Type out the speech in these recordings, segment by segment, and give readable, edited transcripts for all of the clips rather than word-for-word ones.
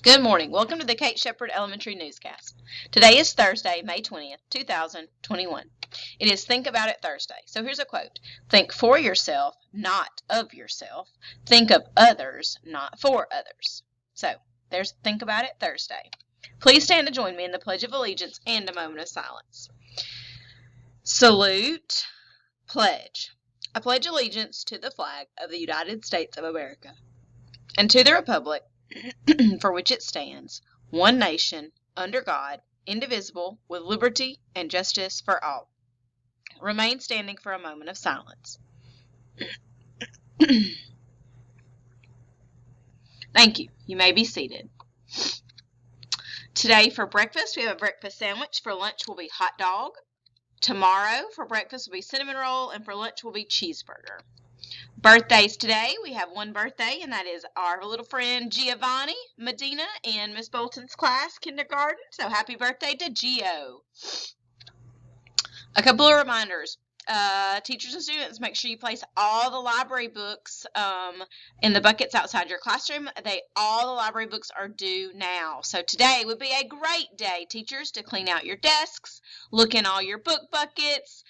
Good morning. Welcome to the Kate Shepherd Elementary Newscast. Today is Thursday, May 20th, 2021. It is Think About It Thursday. So here's a quote. Think for yourself, not of yourself. Think of others, not for others. So there's Think About It Thursday. Please stand to join me in the Pledge of Allegiance and a moment of silence. Salute, pledge. I pledge allegiance to the flag of the United States of America and to the republic for which it stands, one nation, under God, indivisible, with liberty and justice for all. Remain standing for a moment of silence. Thank you. You may be seated. Today for breakfast, we have a breakfast sandwich. For lunch will be hot dog. Tomorrow for breakfast will be cinnamon roll, and for lunch will be cheeseburger. Birthdays today, we have one birthday, and that is our little friend Giovanni Medina in Miss Bolton's class, kindergarten. So happy birthday to Gio. A couple of reminders. Teachers and students, make sure you place all the library books in the buckets outside your classroom. All the library books are due now. So today would be a great day, teachers, to clean out your desks, look in all your book buckets,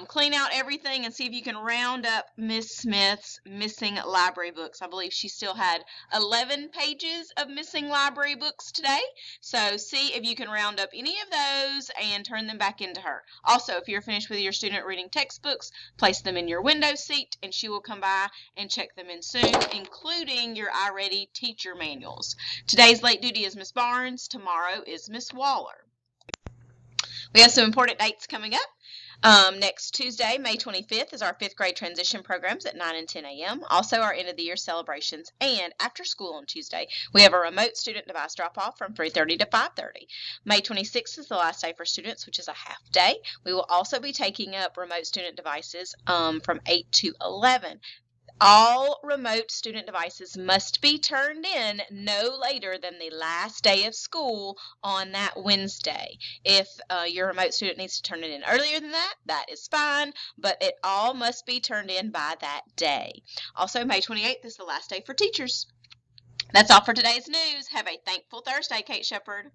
clean out everything and see if you can round up Miss Smith's missing library books. I believe she still had 11 pages of missing library books today. So see if you can round up any of those and turn them back into her. Also, if you're finished with your student reading textbooks, place them in your window seat and she will come by and check them in soon, including your iReady teacher manuals. Today's late duty is Miss Barnes. Tomorrow is Miss Waller. We have some important dates coming up. Next Tuesday, May 25th, is our 5th grade transition programs at 9 and 10 a.m. Also, our end of the year celebrations. And after school on Tuesday, we have a remote student device drop-off from 3:30 to 5:30. May 26th is the last day for students, which is a half day. We will also be taking up remote student devices from 8 to 11. All remote student devices must be turned in no later than the last day of school on that Wednesday. If your remote student needs to turn it in earlier than that, that is fine, but it all must be turned in by that day. Also, May 28th is the last day for teachers. That's all for today's news. Have a thankful Thursday, Kate Shepherd.